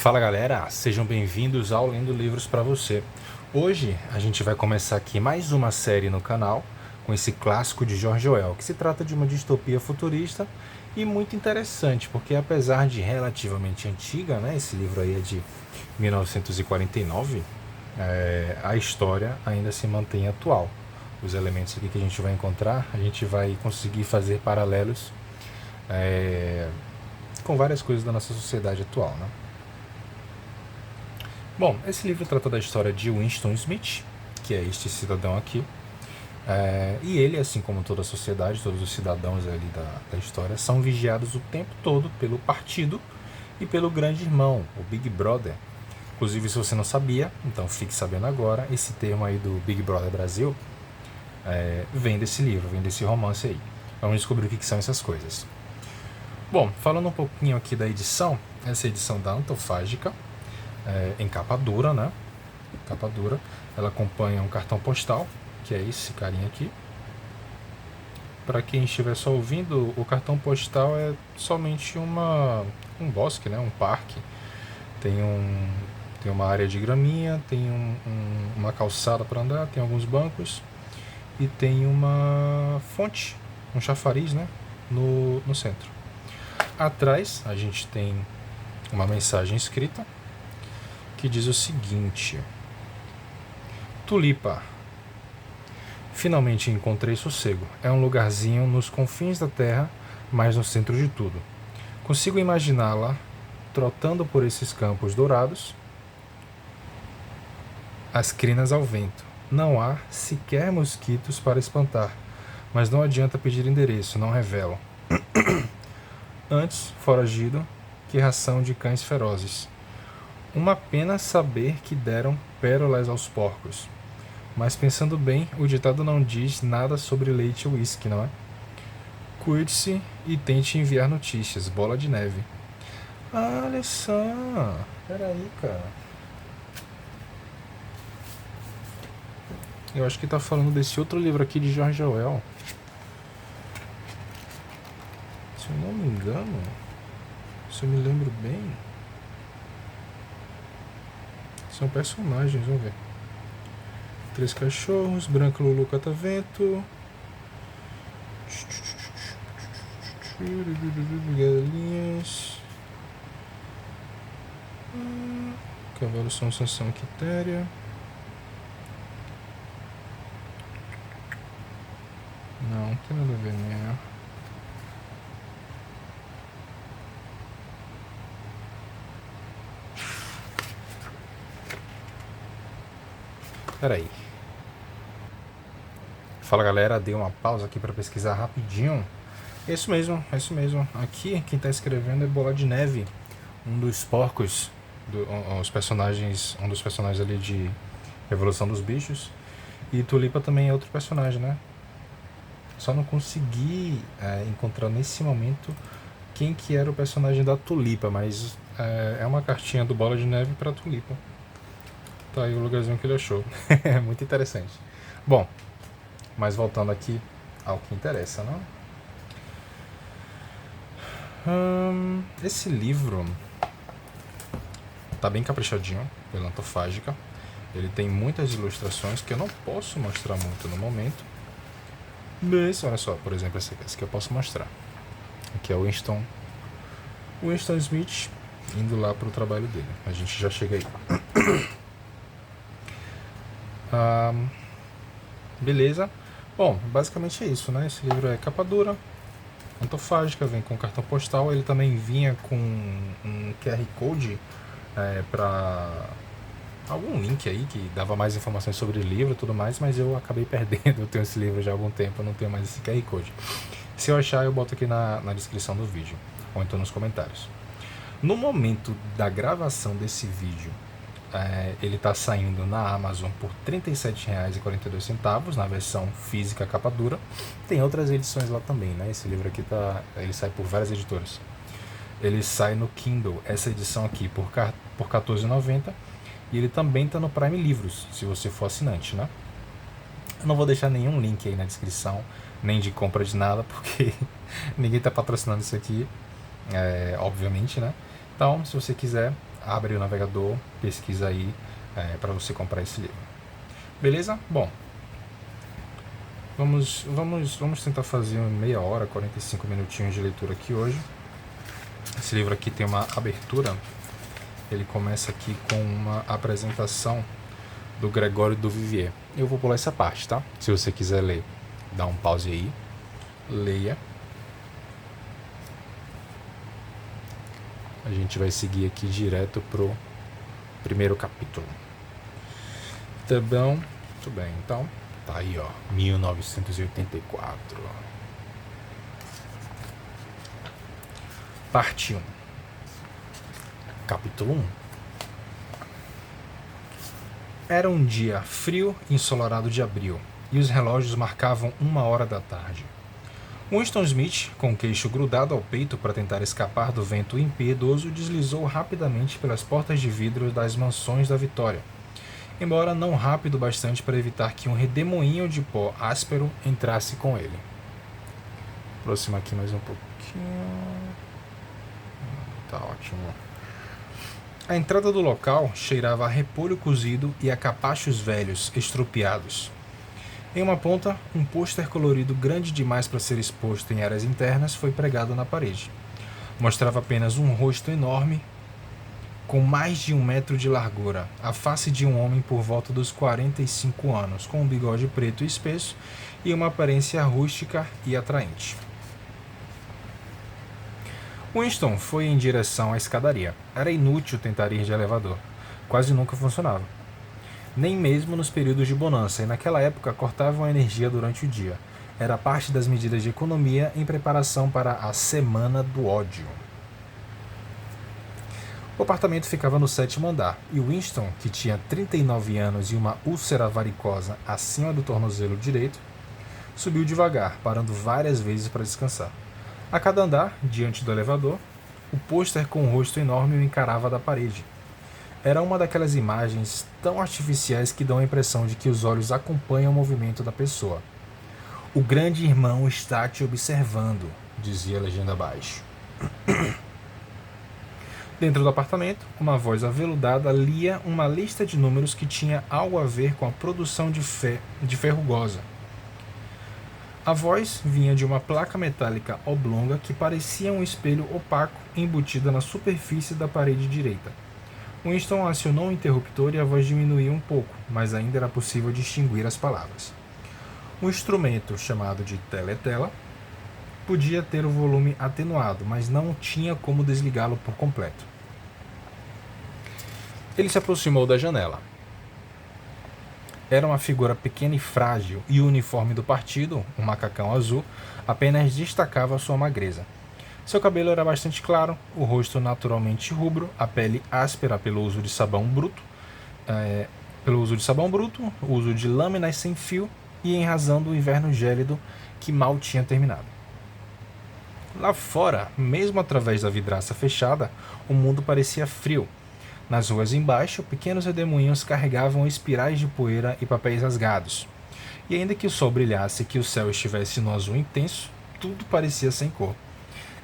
Fala galera, sejam bem-vindos ao Lendo Livros para você. Hoje a gente vai começar aqui mais uma série no canal com esse clássico de George Orwell, que se trata de uma distopia futurista e muito interessante, porque apesar de relativamente antiga, né, esse livro aí é de 1949, a história ainda se mantém atual. Os elementos aqui que a gente vai encontrar, a gente vai conseguir fazer paralelos com várias coisas da nossa sociedade atual, né? Bom, esse livro trata da história de Winston Smith, que é este cidadão aqui. E ele, assim como toda a sociedade, todos os cidadãos ali da história, são vigiados o tempo todo pelo partido e pelo grande irmão, o Big Brother. Inclusive, se você não sabia, então fique sabendo agora, esse termo aí do Big Brother Brasil vem desse livro, vem desse romance aí. Vamos descobrir o que são essas coisas. Bom, falando um pouquinho aqui da edição, essa edição da Antofágica, em capa dura, né? Capa dura. Ela acompanha um cartão postal, que é esse carinha aqui. Para quem estiver só ouvindo, o cartão postal é somente um bosque, né? Um parque. Tem uma área de graminha, tem uma calçada para andar, tem alguns bancos e tem uma fonte, um chafariz, né? No centro. Atrás a gente tem uma mensagem escrita que diz o seguinte: Tulipa, finalmente encontrei sossego. É um lugarzinho nos confins da terra, mas no centro de tudo. Consigo imaginá-la trotando por esses campos dourados, as crinas ao vento. Não há sequer mosquitos para espantar, mas não adianta pedir endereço, não revelam. Antes, foragido, que ração de cães ferozes. Uma pena saber que deram pérolas aos porcos. Mas pensando bem, o ditado não diz nada sobre leite ou uísque, não é? Cuide-se e tente enviar notícias. Bola de neve. Ah, olha só. Peraí, cara. Eu acho que tá falando desse outro livro aqui de George Orwell. Se eu não me engano, se eu me lembro bem, são personagens, vamos ver. 3 cachorros, branco Lulu catavento, galinhas, cavalo São Sansão Quitéria. Não tem nada a ver, né? Peraí. Fala galera, dei uma pausa aqui para pesquisar rapidinho. É isso mesmo. Aqui quem tá escrevendo é Bola de Neve, um dos porcos, um dos personagens ali de Revolução dos Bichos. E Tulipa também é outro personagem, né? Só não consegui encontrar nesse momento quem que era o personagem da Tulipa, mas é uma cartinha do Bola de Neve para Tulipa. Tá aí o lugarzinho que ele achou. É muito interessante. Bom, mas voltando aqui ao que interessa, né? Esse livro tá bem caprichadinho pela Antofágica. Ele tem muitas ilustrações que eu não posso mostrar muito no momento. Mas, olha só, por exemplo, esse aqui eu posso mostrar. Aqui é o Winston Smith indo lá pro trabalho dele. A gente já chega aí. Beleza. Bom, basicamente é isso, né? Esse livro é capa dura, Antofágica, vem com cartão postal. Ele também vinha com um QR Code para algum link aí que dava mais informações sobre o livro e tudo mais, mas eu acabei perdendo. Eu tenho esse livro já há algum tempo, eu não tenho mais esse QR Code. Se eu achar, eu boto aqui na descrição do vídeo, ou então nos comentários. No momento da gravação desse vídeo, ele está saindo na Amazon por R$ 37,42 na versão física capa dura. Tem outras edições lá também, né? Esse livro aqui ele sai por várias editoras. Ele sai no Kindle, essa edição aqui, por R$ 14,90. E ele também está no Prime Livros, se você for assinante, né? Eu não vou deixar nenhum link aí na descrição, nem de compra de nada, porque ninguém está patrocinando isso aqui, obviamente, né? Então, se você quiser abre o navegador, pesquisa aí para você comprar esse livro. Beleza? Bom, vamos tentar fazer meia hora, 45 minutinhos de leitura aqui hoje. Esse livro aqui tem uma abertura, ele começa aqui com uma apresentação do Gregório do Vivier. Eu vou pular essa parte, tá? Se você quiser ler, dá um pause aí, leia. A gente vai seguir aqui direto pro primeiro capítulo. Tá bom? Muito bem, então tá aí, ó, 1984. Parte 1. Capítulo 1. Era um dia frio e ensolarado de abril, e os relógios marcavam 1h da tarde. Winston Smith, com o queixo grudado ao peito para tentar escapar do vento impiedoso, deslizou rapidamente pelas portas de vidro das mansões da Vitória, embora não rápido bastante para evitar que um redemoinho de pó áspero entrasse com ele. Aproxima aqui mais um pouquinho. Tá ótimo. A entrada do local cheirava a repolho cozido e a capachos velhos, estrupiados. Em uma ponta, um pôster colorido grande demais para ser exposto em áreas internas foi pregado na parede. Mostrava apenas um rosto enorme, com mais de 1 metro de largura, a face de um homem por volta dos 45 anos, com um bigode preto e espesso e uma aparência rústica e atraente. Winston foi em direção à escadaria. Era inútil tentar ir de elevador. Quase nunca funcionava. Nem mesmo nos períodos de bonança, e naquela época cortavam a energia durante o dia. Era parte das medidas de economia em preparação para a Semana do Ódio. O apartamento ficava no 7º andar, e Winston, que tinha 39 anos e uma úlcera varicosa acima do tornozelo direito, subiu devagar, parando várias vezes para descansar. A cada andar, diante do elevador, o pôster com um rosto enorme o encarava da parede. Era uma daquelas imagens tão artificiais que dão a impressão de que os olhos acompanham o movimento da pessoa. O grande irmão está te observando, dizia a legenda abaixo. Dentro do apartamento, uma voz aveludada lia uma lista de números que tinha algo a ver com a produção de ferrugosa. A voz vinha de uma placa metálica oblonga que parecia um espelho opaco embutida na superfície da parede direita. Winston acionou o interruptor e a voz diminuiu um pouco, mas ainda era possível distinguir as palavras. Um instrumento chamado de teletela podia ter o volume atenuado, mas não tinha como desligá-lo por completo. Ele se aproximou da janela. Era uma figura pequena e frágil, e o uniforme do partido, um macacão azul, apenas destacava sua magreza. Seu cabelo era bastante claro, o rosto naturalmente rubro, a pele áspera pelo uso de sabão bruto, o uso de lâminas sem fio e em razão do inverno gélido que mal tinha terminado. Lá fora, mesmo através da vidraça fechada, o mundo parecia frio. Nas ruas embaixo, pequenos redemoinhos carregavam espirais de poeira e papéis rasgados. E ainda que o sol brilhasse e que o céu estivesse no azul intenso, tudo parecia sem cor.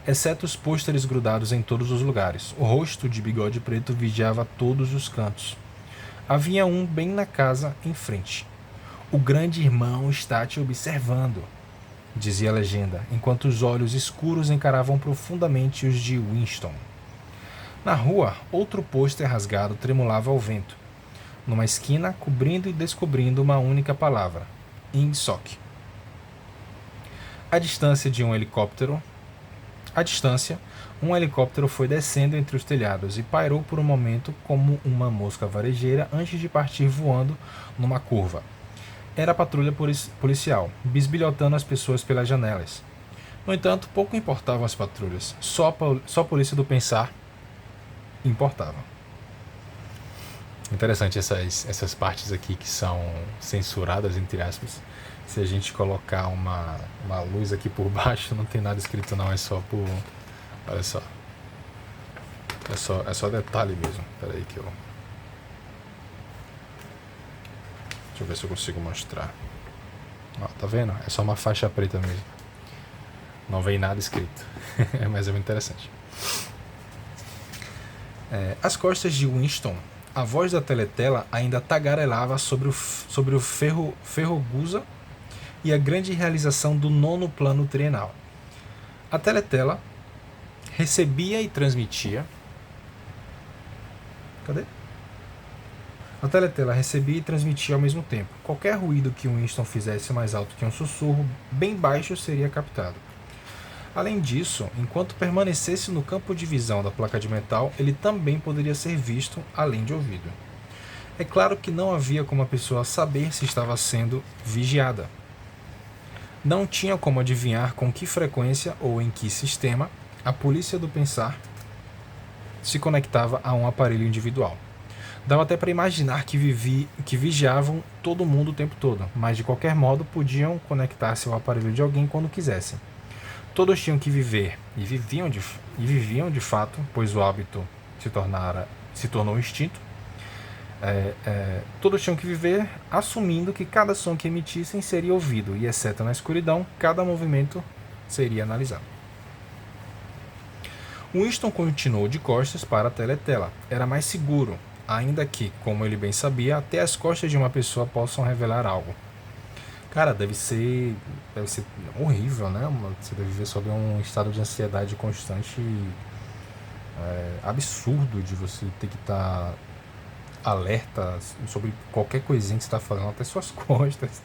Exceto os pôsteres grudados em todos os lugares. O rosto de bigode preto vigiava todos os cantos. Havia um bem na casa em frente. O grande irmão está te observando, dizia a legenda, enquanto os olhos escuros encaravam profundamente os de Winston. Na rua, outro pôster rasgado tremulava ao vento. Numa esquina, cobrindo e descobrindo uma única palavra: Ingsoc. À distância, um helicóptero foi descendo entre os telhados e pairou por um momento como uma mosca varejeira antes de partir voando numa curva. Era a patrulha policial, bisbilhotando as pessoas pelas janelas. No entanto, pouco importavam as patrulhas. Só a polícia do pensar importava. Interessante essas partes aqui que são censuradas, entre aspas. Se a gente colocar uma luz aqui por baixo, não tem nada escrito não, é só por... Olha só. É só detalhe mesmo. Espera aí que eu... Deixa eu ver se eu consigo mostrar. Ó, tá vendo? É só uma faixa preta mesmo. Não vem nada escrito. Mas é muito interessante. Às costas de Winston, a voz da teletela ainda tagarelava sobre o Ferragusa e a grande realização do 9º plano trienal. A teletela recebia e transmitia. Cadê? A teletela recebia e transmitia ao mesmo tempo. Qualquer ruído que Winston fizesse mais alto que um sussurro, bem baixo seria captado. Além disso, enquanto permanecesse no campo de visão da placa de metal, ele também poderia ser visto, além de ouvido. É claro que não havia como a pessoa saber se estava sendo vigiada. Não tinha como adivinhar com que frequência ou em que sistema a polícia do pensar se conectava a um aparelho individual. Dava até para imaginar que vigiavam todo mundo o tempo todo, mas de qualquer modo podiam conectar-se ao aparelho de alguém quando quisessem. Todos tinham que viver, e viviam de fato, pois o hábito se tornou instinto. Todos tinham que viver assumindo que cada som que emitissem seria ouvido, e exceto na escuridão, cada movimento seria analisado. Winston continuou de costas para a teletela. Era mais seguro, ainda que, como ele bem sabia, até as costas de uma pessoa possam revelar algo. Cara, deve ser horrível, né? Você deve viver sob um estado de ansiedade constante, absurdo, de você ter que estar alerta sobre qualquer coisinha que você está fazendo, até suas costas.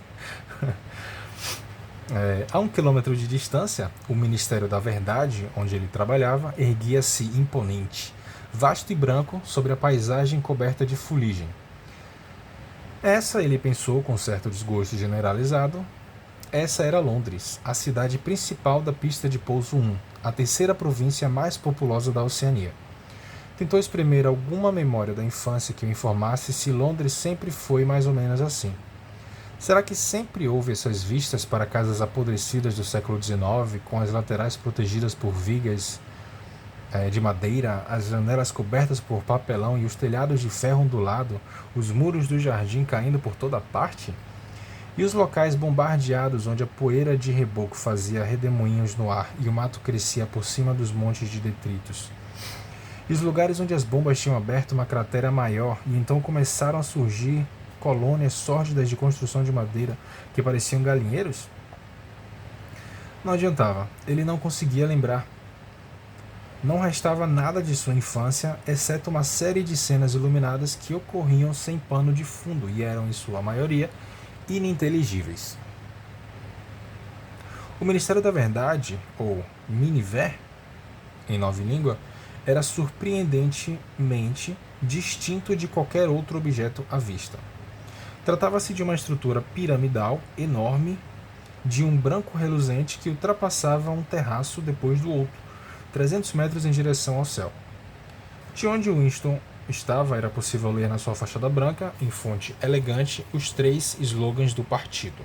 A 1 quilômetro de distância, o Ministério da Verdade, onde ele trabalhava, erguia-se imponente, vasto e branco sobre a paisagem coberta de fuligem. Essa, ele pensou com certo desgosto generalizado, essa era Londres, a cidade principal da pista de pouso 1, a terceira província mais populosa da Oceania. Tentou espremer alguma memória da infância que o informasse se Londres sempre foi mais ou menos assim. Será que sempre houve essas vistas para casas apodrecidas do século XIX, com as laterais protegidas por vigas de madeira, as janelas cobertas por papelão e os telhados de ferro ondulado, os muros do jardim caindo por toda parte? E os locais bombardeados onde a poeira de reboco fazia redemoinhos no ar e o mato crescia por cima dos montes de detritos? E os lugares onde as bombas tinham aberto uma cratera maior e então começaram a surgir colônias sórdidas de construção de madeira que pareciam galinheiros? Não adiantava, ele não conseguia lembrar. Não restava nada de sua infância, exceto uma série de cenas iluminadas que ocorriam sem pano de fundo e eram, em sua maioria, ininteligíveis. O Ministério da Verdade, ou Miniver, em nova língua, era surpreendentemente distinto de qualquer outro objeto à vista. Tratava-se de uma estrutura piramidal enorme, de um branco reluzente que ultrapassava um terraço depois do outro, 300 metros em direção ao céu. De onde Winston estava, era possível ler na sua fachada branca, em fonte elegante, os 3 slogans do partido: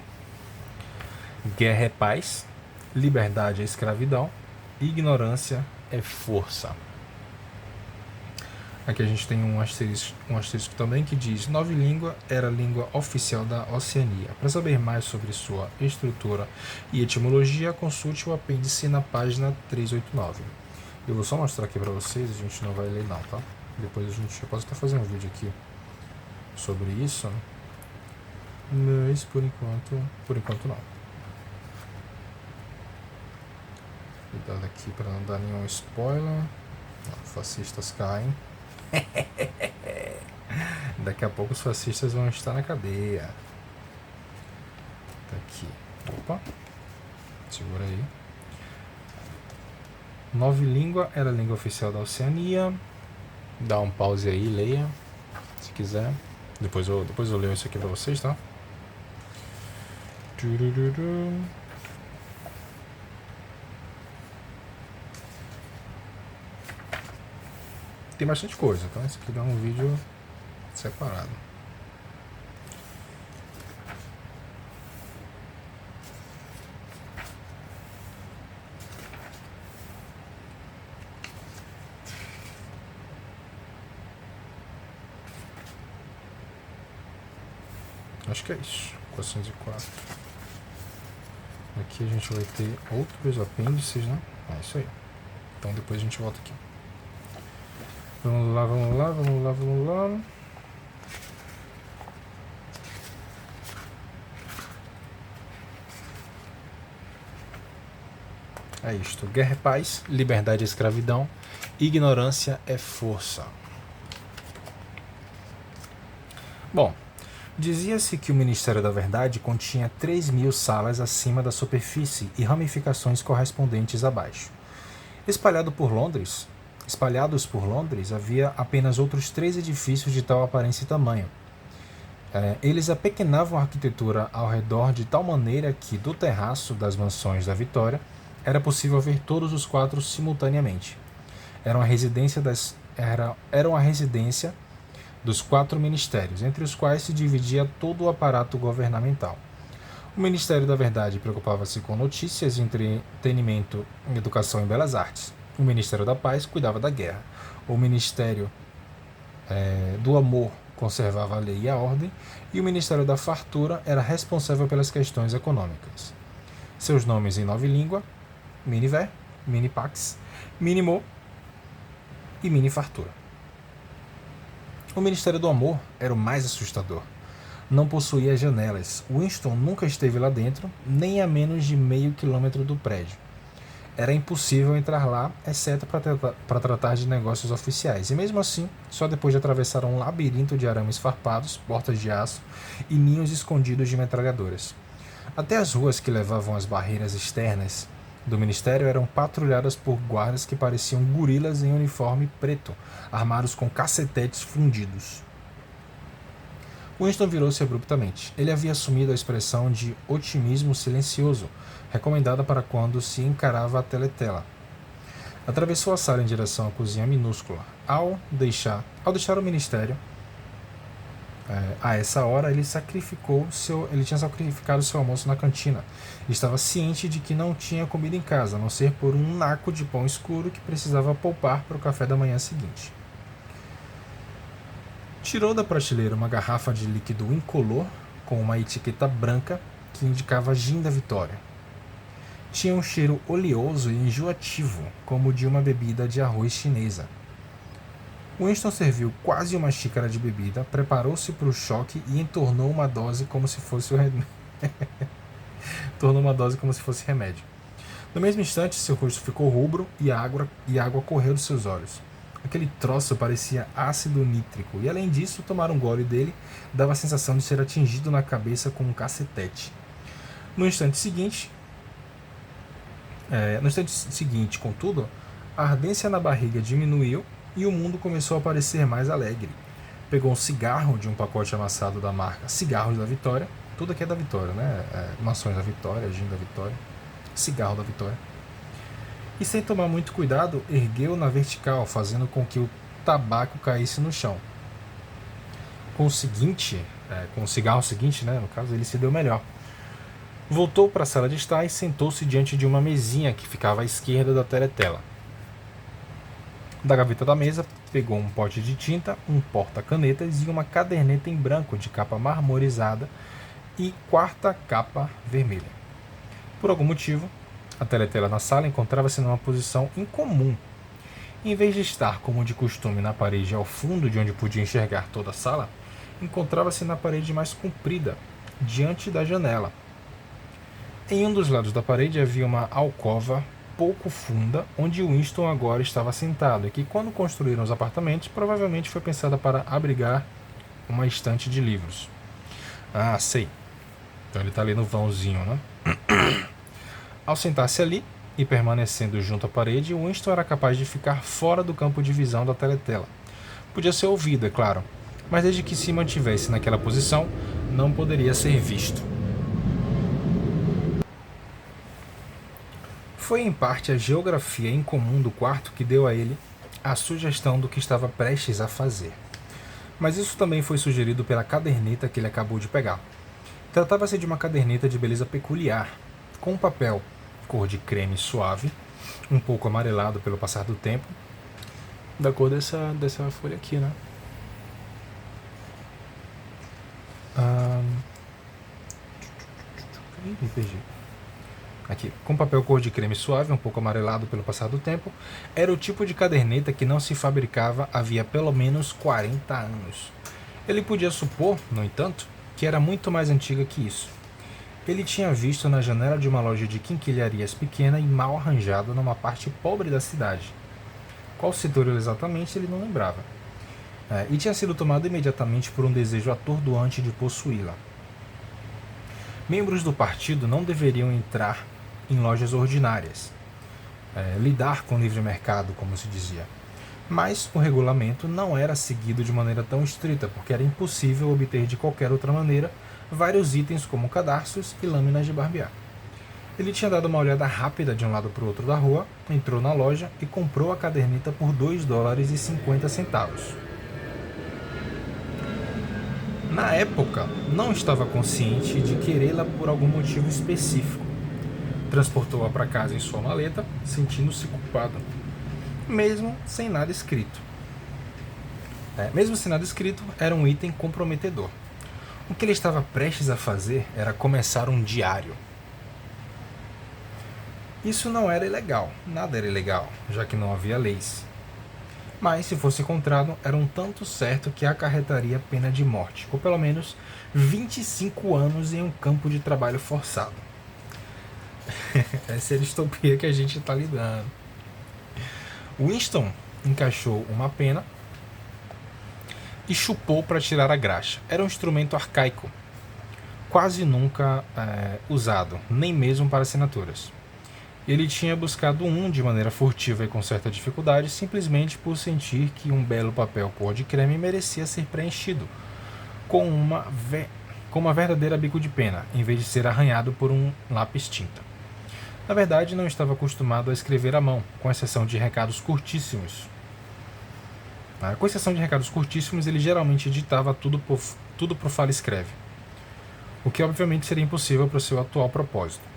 Guerra é paz, liberdade é escravidão, ignorância é força. Aqui a gente tem um asterisco também que diz: Nova língua era a língua oficial da Oceania. Para saber mais sobre sua estrutura e etimologia, consulte o apêndice na página 389. Eu vou só mostrar aqui para vocês, a gente não vai ler não, tá? Depois eu posso até fazer um vídeo aqui sobre isso, mas por enquanto não. Cuidado aqui para não dar nenhum spoiler. Fascistas caem. Daqui a pouco os fascistas vão estar na cadeia. Tá aqui. Opa. Segura aí. Nova língua era a língua oficial da Oceania. Dá um pause aí, leia, se quiser. Depois eu leio isso aqui pra vocês, tá? Tem bastante coisa, tá? Esse aqui dá um vídeo separado. Acho que é isso. 404. Aqui a gente vai ter outros apêndices, né? É isso aí. Então depois a gente volta aqui. Vamos lá, vamos lá, vamos lá, vamos lá. É isto. Guerra é paz, liberdade é escravidão, ignorância é força. Bom, dizia-se que o Ministério da Verdade continha 3.000 salas acima da superfície e ramificações correspondentes abaixo. Espalhados por Londres, havia apenas outros 3 edifícios de tal aparência e tamanho. Eles apequenavam a arquitetura ao redor de tal maneira que, do terraço das mansões da Vitória, era possível ver todos os 4 simultaneamente. Eram a residência dos 4 ministérios, entre os quais se dividia todo o aparato governamental. O Ministério da Verdade preocupava-se com notícias, entretenimento, educação e belas artes. O Ministério da Paz cuidava da guerra. O Ministério do Amor conservava a lei e a ordem, e o Ministério da Fartura era responsável pelas questões econômicas. Seus nomes em 9 línguas: Miniver, Minipax, Minimo e Minifartura. O Ministério do Amor era o mais assustador. Não possuía janelas. Winston nunca esteve lá dentro, nem a menos de meio quilômetro do prédio. Era impossível entrar lá, exceto para tratar de negócios oficiais, e mesmo assim, só depois de atravessar um labirinto de arames farpados, portas de aço e ninhos escondidos de metralhadoras. Até as ruas que levavam às barreiras externas do ministério eram patrulhadas por guardas que pareciam gorilas em uniforme preto, armados com cacetetes fundidos. Winston virou-se abruptamente. Ele havia assumido a expressão de otimismo silencioso, recomendada para quando se encarava a teletela. Atravessou a sala em direção à cozinha minúscula. Ao deixar o ministério, a essa hora ele tinha sacrificado seu almoço na cantina. Estava ciente de que não tinha comida em casa, a não ser por um naco de pão escuro que precisava poupar para o café da manhã seguinte. Tirou da prateleira uma garrafa de líquido incolor com uma etiqueta branca que indicava gin da Vitória. Tinha um cheiro oleoso e enjoativo, como de uma bebida de arroz chinesa. Winston serviu quase uma xícara de bebida, preparou-se para o choque e entornou uma dose como se fosse remédio. No mesmo instante, seu rosto ficou rubro e a água correu dos seus olhos. Aquele troço parecia ácido nítrico, e além disso, tomar um gole dele dava a sensação de ser atingido na cabeça com um cacetete. No instante seguinte, contudo, a ardência na barriga diminuiu e o mundo começou a parecer mais alegre. Pegou um cigarro de um pacote amassado da marca Cigarros da Vitória, tudo aqui é da Vitória, né? Mações da Vitória, gin da Vitória, cigarro da Vitória. E sem tomar muito cuidado, ergueu na vertical, fazendo com que o tabaco caísse no chão. Com o cigarro seguinte, né, no caso, ele se deu melhor. Voltou para a sala de estar e sentou-se diante de uma mesinha que ficava à esquerda da teletela. Da gaveta da mesa, pegou um pote de tinta, um porta-canetas e uma caderneta em branco de capa marmorizada e quarta capa vermelha. Por algum motivo, a teletela na sala encontrava-se numa posição incomum. Em vez de estar, como de costume, na parede ao fundo de onde podia enxergar toda a sala, encontrava-se na parede mais comprida, diante da janela. Em um dos lados da parede havia uma alcova pouco funda, onde Winston agora estava sentado, e que, quando construíram os apartamentos, provavelmente foi pensada para abrigar uma estante de livros. Ah, sei. Então ele está ali no vãozinho, né? Ao sentar-se ali e permanecendo junto à parede, Winston era capaz de ficar fora do campo de visão da teletela. Podia ser ouvido, é claro, mas desde que se mantivesse naquela posição, não poderia ser visto. Foi em parte a geografia incomum do quarto que deu a ele a sugestão do que estava prestes a fazer. Mas isso também foi sugerido pela caderneta que ele acabou de pegar. Tratava-se de uma caderneta de beleza peculiar, com um papel cor de creme suave, um pouco amarelado pelo passar do tempo, da cor dessa folha aqui, né? Me perdi. Aqui, com papel cor de creme suave, um pouco amarelado pelo passar do tempo, era o tipo de caderneta que não se fabricava havia pelo menos 40 anos. Ele podia supor, no entanto, que era muito mais antiga que isso. Ele tinha visto na janela de uma loja de quinquilharias pequena e mal arranjada numa parte pobre da cidade. Qual setor exatamente ele não lembrava. E tinha sido tomado imediatamente por um desejo atordoante de possuí-la. Membros do partido não deveriam entrar em lojas ordinárias, lidar com o livre mercado, como se dizia. Mas o regulamento não era seguido de maneira tão estrita, porque era impossível obter de qualquer outra maneira vários itens como cadarços e lâminas de barbear. Ele tinha dado uma olhada rápida de um lado para o outro da rua, entrou na loja e comprou a caderneta por $2,50. Na época, não estava consciente de querê-la por algum motivo específico. Transportou-a para casa em sua maleta, sentindo-se culpado, mesmo sem nada escrito. Mesmo sem nada escrito, era um item comprometedor. O que ele estava prestes a fazer era começar um diário. Isso não era ilegal, nada era ilegal, já que não havia leis. Mas, se fosse encontrado, era um tanto certo que acarretaria pena de morte, ou pelo menos 25 anos em um campo de trabalho forçado. Essa é a distopia que a gente está lidando. Winston encaixou uma pena e chupou para tirar a graxa. Era um instrumento arcaico, quase nunca usado, nem mesmo para assinaturas. Ele tinha buscado um de maneira furtiva e com certa dificuldade, simplesmente por sentir que um belo papel cor de creme merecia ser preenchido com uma verdadeira bico de pena, em vez de ser arranhado por um lápis tinta. Na verdade, não estava acostumado a escrever à mão, com exceção de recados curtíssimos. Com exceção de recados curtíssimos, ele geralmente editava tudo por fala-escreve, o que obviamente seria impossível para o seu atual propósito.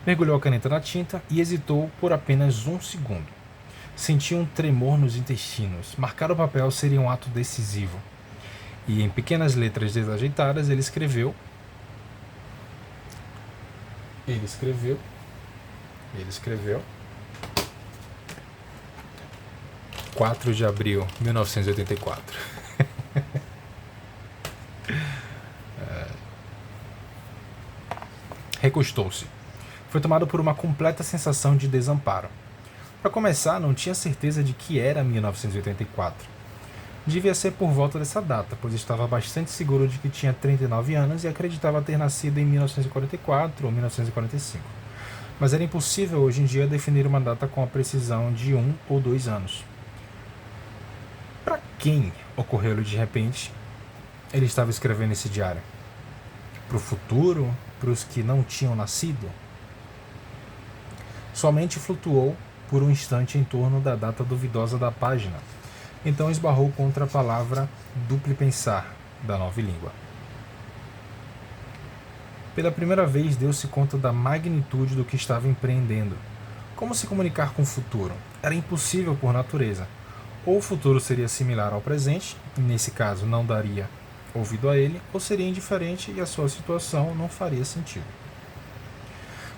Mergulhou a caneta na tinta e hesitou por apenas 1 segundo. Sentia um tremor nos intestinos. Marcar o papel seria um ato decisivo. E em pequenas letras desajeitadas ele escreveu 4 de abril de 1984. Recostou-se. Foi tomado por uma completa sensação de desamparo. Para começar, não tinha certeza de que era 1984. Devia ser por volta dessa data, pois estava bastante seguro de que tinha 39 anos e acreditava ter nascido em 1944 ou 1945. Mas era impossível hoje em dia definir uma data com a precisão de 1 ou 2 anos. Para quem, ocorreu-lhe de repente, ele estava escrevendo esse diário? Para o futuro? Para os que não tinham nascido? Sua mente flutuou por um instante em torno da data duvidosa da página, então esbarrou contra a palavra duplo pensar da nova língua. Pela primeira vez deu-se conta da magnitude do que estava empreendendo. Como se comunicar com o futuro? Era impossível por natureza. Ou o futuro seria similar ao presente, e nesse caso não daria ouvido a ele, ou seria indiferente e a sua situação não faria sentido.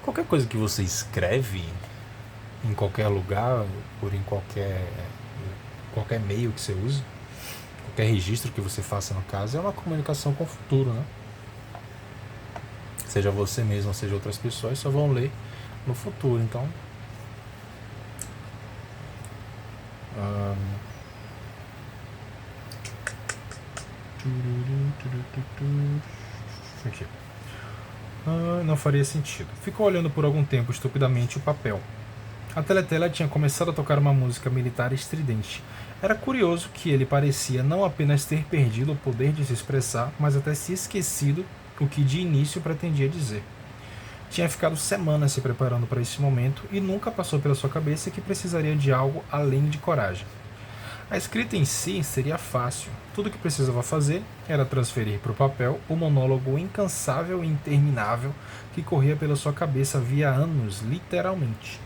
Qualquer coisa que você escreve em qualquer lugar, ou em qualquer meio que você use, qualquer registro que você faça no caso, é uma comunicação com o futuro, né? Seja você mesmo, seja outras pessoas, só vão ler no futuro, então... Aqui. Não faria sentido. Ficou olhando por algum tempo estupidamente o papel. A teletela tinha começado a tocar uma música militar estridente. Era curioso que ele parecia não apenas ter perdido o poder de se expressar, mas até se esquecido o que de início pretendia dizer. Tinha ficado semanas se preparando para esse momento e nunca passou pela sua cabeça que precisaria de algo além de coragem. A escrita em si seria fácil. Tudo o que precisava fazer era transferir para o papel o monólogo incansável e interminável que corria pela sua cabeça havia anos, literalmente.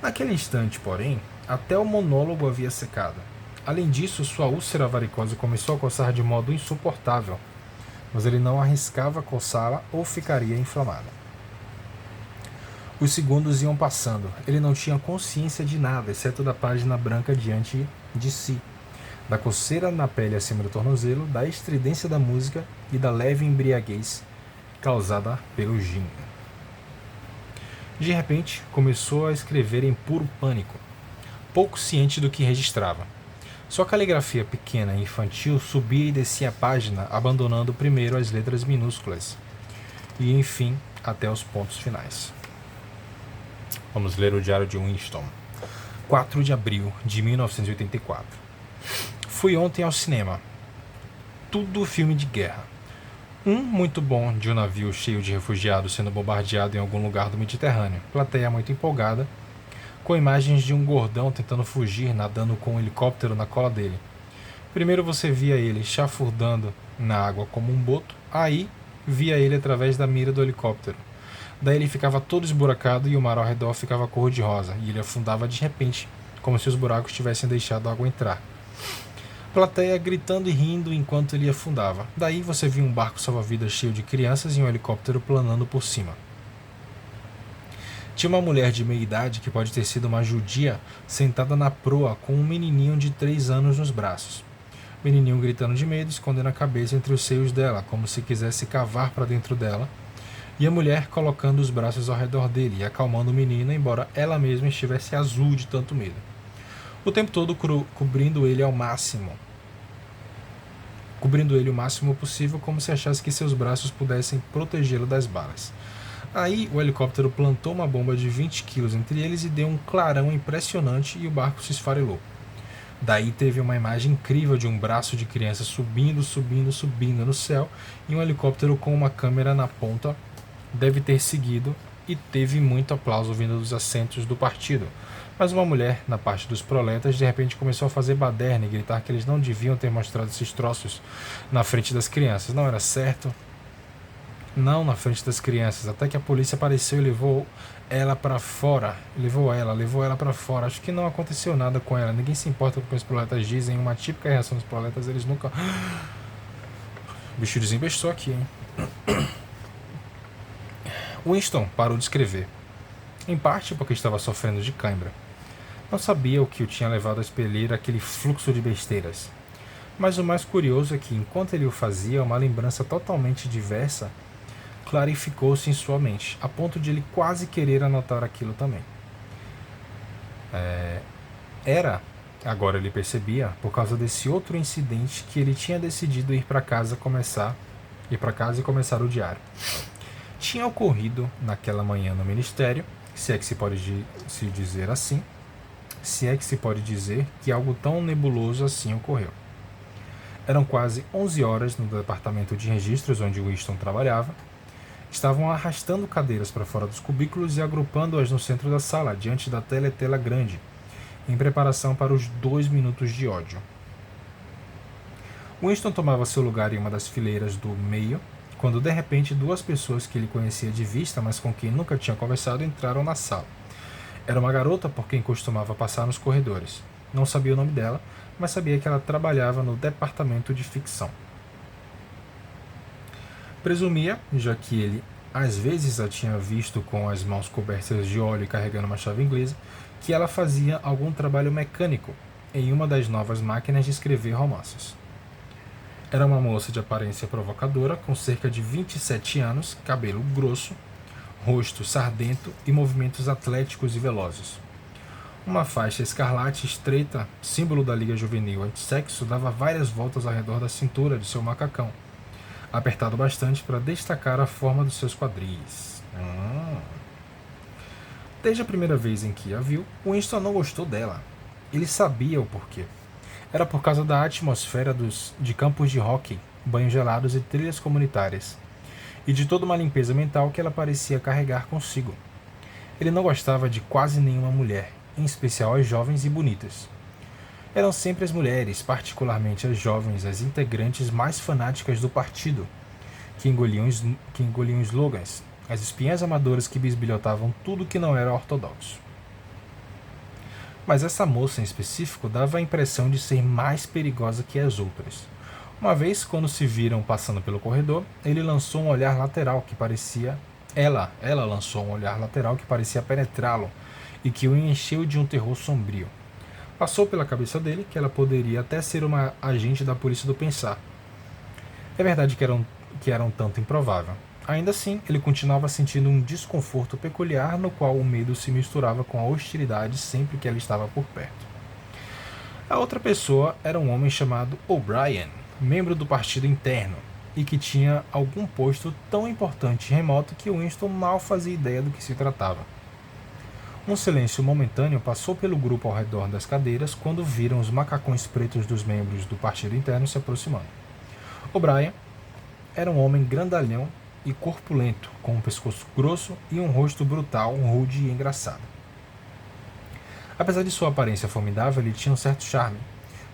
Naquele instante, porém, até o monólogo havia secado. Além disso, sua úlcera varicosa começou a coçar de modo insuportável, mas ele não arriscava coçá-la ou ficaria inflamada. Os segundos iam passando. Ele não tinha consciência de nada, exceto da página branca diante de si, da coceira na pele acima do tornozelo, da estridência da música e da leve embriaguez causada pelo gin. De repente, começou a escrever em puro pânico, pouco ciente do que registrava. Sua caligrafia pequena e infantil subia e descia a página, abandonando primeiro as letras minúsculas e, enfim, até os pontos finais. Vamos ler o Diário de Winston. 4 de abril de 1984. Fui ontem ao cinema. Tudo filme de guerra. Muito bom, de um navio cheio de refugiados sendo bombardeado em algum lugar do Mediterrâneo. Plateia muito empolgada, com imagens de um gordão tentando fugir, nadando com um helicóptero na cola dele. Primeiro você via ele chafurdando na água como um boto, aí via ele através da mira do helicóptero. Daí ele ficava todo esburacado e o mar ao redor ficava cor-de-rosa, e ele afundava de repente, como se os buracos tivessem deixado a água entrar. Plateia gritando e rindo enquanto ele afundava. Daí você via um barco salva-vidas cheio de crianças e um helicóptero planando por cima. Tinha uma mulher de meia-idade, que pode ter sido uma judia, sentada na proa com um menininho de 3 anos nos braços. O menininho gritando de medo, escondendo a cabeça entre os seios dela, como se quisesse cavar para dentro dela, e a mulher colocando os braços ao redor dele e acalmando o menino, embora ela mesma estivesse azul de tanto medo. O tempo todo cobrindo ele o máximo possível, como se achasse que seus braços pudessem protegê-lo das balas. Aí o helicóptero plantou uma bomba de 20 quilos entre eles e deu um clarão impressionante e o barco se esfarelou. Daí teve uma imagem incrível de um braço de criança subindo no céu, e um helicóptero com uma câmera na ponta deve ter seguido, e teve muito aplauso vindo dos assentos do partido. Mas uma mulher, na parte dos proletas, de repente começou a fazer baderna e gritar que eles não deviam ter mostrado esses troços na frente das crianças. Não era certo. Não na frente das crianças, até que a polícia apareceu e levou ela para fora. Levou ela para fora. Acho que não aconteceu nada com ela. Ninguém se importa com o que os proletas dizem. Uma típica reação dos proletas, eles nunca... O bicho desembestou aqui, hein? Winston parou de escrever, em parte porque estava sofrendo de cãibra. Não sabia o que o tinha levado a expelir aquele fluxo de besteiras. Mas o mais curioso é que, enquanto ele o fazia, uma lembrança totalmente diversa clarificou-se em sua mente, a ponto de ele quase querer anotar aquilo também. Era, agora ele percebia, por causa desse outro incidente que ele tinha decidido ir para casa e começar o diário. Tinha ocorrido naquela manhã no ministério, se é que se pode se dizer assim, se é que se pode dizer que algo tão nebuloso assim ocorreu. Eram quase 11 horas no departamento de registros onde Winston trabalhava. Estavam arrastando cadeiras para fora dos cubículos e agrupando-as no centro da sala, diante da teletela grande, em preparação para os 2 minutos de ódio. Winston tomava seu lugar em uma das fileiras do meio, quando de repente 2 pessoas que ele conhecia de vista, mas com quem nunca tinha conversado, entraram na sala. Era uma garota por quem costumava passar nos corredores. Não sabia o nome dela, mas sabia que ela trabalhava no departamento de ficção. Presumia, já que ele às vezes a tinha visto com as mãos cobertas de óleo e carregando uma chave inglesa, que ela fazia algum trabalho mecânico em uma das novas máquinas de escrever romances. Era uma moça de aparência provocadora, com cerca de 27 anos, cabelo grosso, rosto sardento e movimentos atléticos e velozes. Uma faixa escarlate estreita, símbolo da Liga Juvenil Antissexo, dava várias voltas ao redor da cintura de seu macacão, apertado bastante para destacar a forma dos seus quadris. Desde a primeira vez em que a viu, Winston não gostou dela. Ele sabia o porquê. Era por causa da atmosfera de campos de hóquei, banhos gelados e trilhas comunitárias, e de toda uma limpeza mental que ela parecia carregar consigo. Ele não gostava de quase nenhuma mulher, em especial as jovens e bonitas. Eram sempre as mulheres, particularmente as jovens, as integrantes mais fanáticas do partido, que engoliam slogans, as espiãs amadoras que bisbilhotavam tudo que não era ortodoxo. Mas essa moça em específico dava a impressão de ser mais perigosa que as outras. Uma vez, quando se viram passando pelo corredor, ele lançou um olhar lateral que parecia Ela lançou um olhar lateral que parecia penetrá-lo e que o encheu de um terror sombrio. Passou pela cabeça dele que ela poderia até ser uma agente da polícia do pensar. É verdade que era um tanto improvável. Ainda assim, ele continuava sentindo um desconforto peculiar no qual o medo se misturava com a hostilidade sempre que ela estava por perto. A outra pessoa era um homem chamado O'Brien, membro do partido interno, e que tinha algum posto tão importante e remoto que Winston mal fazia ideia do que se tratava. Um silêncio momentâneo passou pelo grupo ao redor das cadeiras quando viram os macacões pretos dos membros do partido interno se aproximando. O'Brien era um homem grandalhão e corpulento, com um pescoço grosso e um rosto brutal, rude e engraçado. Apesar de sua aparência formidável, ele tinha um certo charme.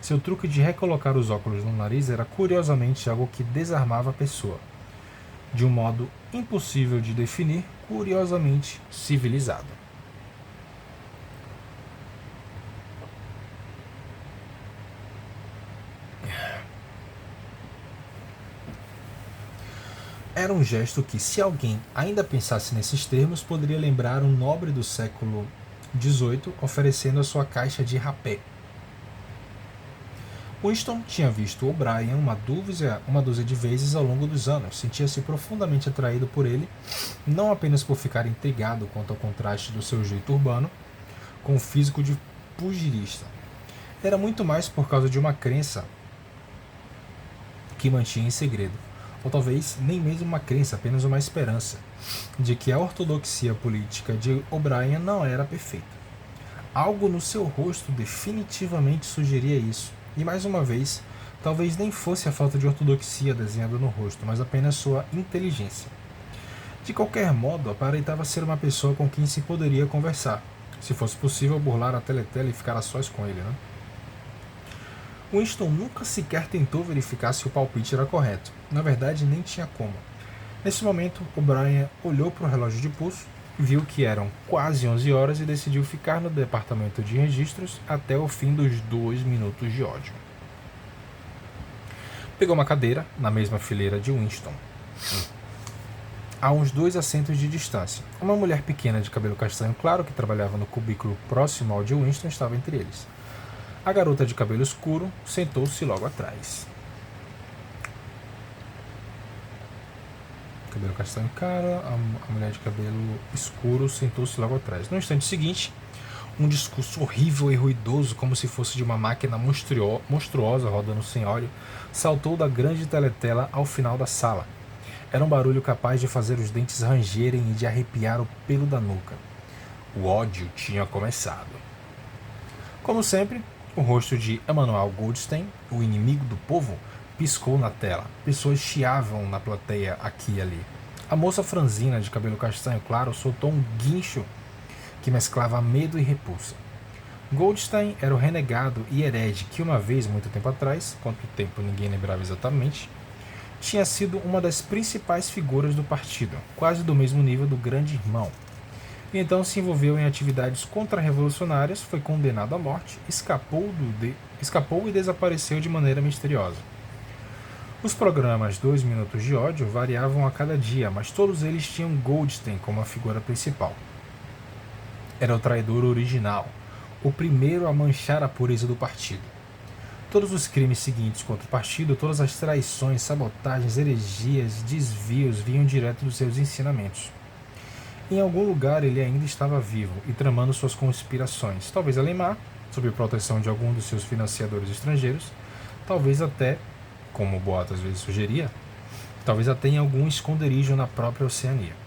Seu truque de recolocar os óculos no nariz era curiosamente algo que desarmava a pessoa, de um modo impossível de definir, curiosamente civilizado. Era um gesto que, se alguém ainda pensasse nesses termos, poderia lembrar um nobre do século XVIII oferecendo a sua caixa de rapé. Winston tinha visto O'Brien uma dúzia de vezes ao longo dos anos. Sentia-se profundamente atraído por ele, não apenas por ficar intrigado quanto ao contraste do seu jeito urbano com o físico de pugilista. Era muito mais por causa de uma crença que mantinha em segredo. Ou talvez nem mesmo uma crença, apenas uma esperança, de que a ortodoxia política de O'Brien não era perfeita. Algo no seu rosto definitivamente sugeria isso, e mais uma vez, talvez nem fosse a falta de ortodoxia desenhada no rosto, mas apenas sua inteligência. De qualquer modo, aparentava ser uma pessoa com quem se poderia conversar, se fosse possível burlar a teletela e ficar a sós com ele, né? Winston nunca sequer tentou verificar se o palpite era correto. Na verdade, nem tinha como. Nesse momento, O'Brien olhou para o relógio de pulso, viu que eram quase 11 horas e decidiu ficar no departamento de registros até o fim dos 2 minutos de ódio. Pegou uma cadeira na mesma fileira de Winston, a uns 2 assentos de distância. Uma mulher pequena de cabelo castanho claro que trabalhava no cubículo próximo ao de Winston estava entre eles. A garota de cabelo escuro sentou-se logo atrás. Cabelo castanho claro, a mulher de cabelo escuro sentou-se logo atrás. No instante seguinte, um discurso horrível e ruidoso, como se fosse de uma máquina monstruosa rodando sem óleo, saltou da grande teletela ao final da sala. Era um barulho capaz de fazer os dentes rangerem e de arrepiar o pelo da nuca. O ódio tinha começado. Como sempre, o rosto de Emanuel Goldstein, o inimigo do povo, piscou na tela. Pessoas chiavam na plateia aqui e ali. A moça franzina de cabelo castanho claro soltou um guincho que mesclava medo e repulsa. Goldstein era o renegado e herege que uma vez, muito tempo atrás, quanto tempo ninguém lembrava exatamente, tinha sido uma das principais figuras do partido, quase do mesmo nível do grande irmão. E então se envolveu em atividades contra-revolucionárias, foi condenado à morte, escapou e desapareceu de maneira misteriosa. Os programas 2 Minutos de Ódio variavam a cada dia, mas todos eles tinham Goldstein como a figura principal. Era o traidor original, o primeiro a manchar a pureza do partido. Todos os crimes seguintes contra o partido, todas as traições, sabotagens, heregias, desvios vinham direto dos seus ensinamentos. Em algum lugar ele ainda estava vivo e tramando suas conspirações, talvez além mar, sob proteção de algum dos seus financiadores estrangeiros, talvez até, como o boato às vezes sugeria, talvez até em algum esconderijo na própria Oceania.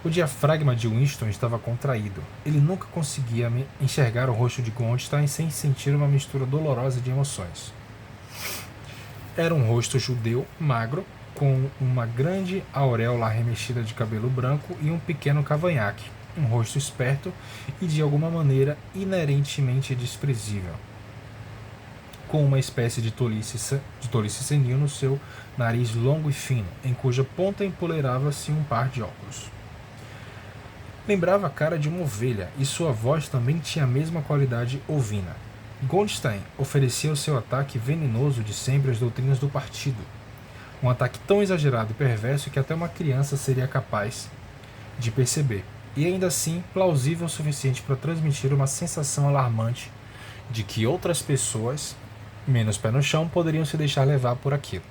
O diafragma de Winston estava contraído. Ele nunca conseguia enxergar o rosto de Goldstein sem sentir uma mistura dolorosa de emoções. Era um rosto judeu, magro, com uma grande auréola remexida de cabelo branco e um pequeno cavanhaque, um rosto esperto e de alguma maneira inerentemente desprezível, com uma espécie de tolice senil no seu nariz longo e fino, em cuja ponta empoleirava-se um par de óculos. Lembrava a cara de uma ovelha, e sua voz também tinha a mesma qualidade ovina. Goldstein oferecia o seu ataque venenoso de sempre às doutrinas do partido. Um ataque tão exagerado e perverso que até uma criança seria capaz de perceber, e ainda assim plausível o suficiente para transmitir uma sensação alarmante de que outras pessoas, menos pé no chão, poderiam se deixar levar por aquilo.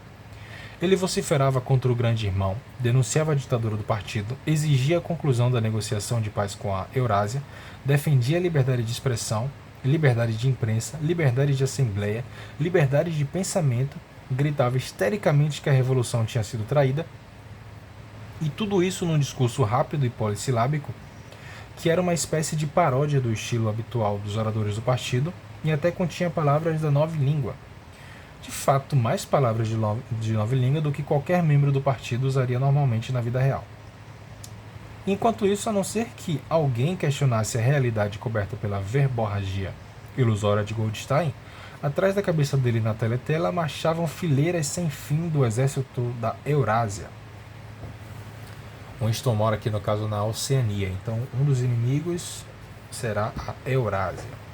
Ele vociferava contra o grande irmão, denunciava a ditadura do partido, exigia a conclusão da negociação de paz com a Eurásia, defendia a liberdade de expressão, liberdade de imprensa, liberdade de assembleia, liberdade de pensamento, gritava histericamente que a revolução tinha sido traída, e tudo isso num discurso rápido e polissilábico, que era uma espécie de paródia do estilo habitual dos oradores do partido e até continha palavras da nova língua. De fato, mais palavras de nova língua do que qualquer membro do partido usaria normalmente na vida real. Enquanto isso, a não ser que alguém questionasse a realidade coberta pela verborragia ilusória de Goldstein, atrás da cabeça dele na teletela marchavam fileiras sem fim do exército da Eurásia. Winston mora aqui, no caso, na Oceania, então um dos inimigos será a Eurásia.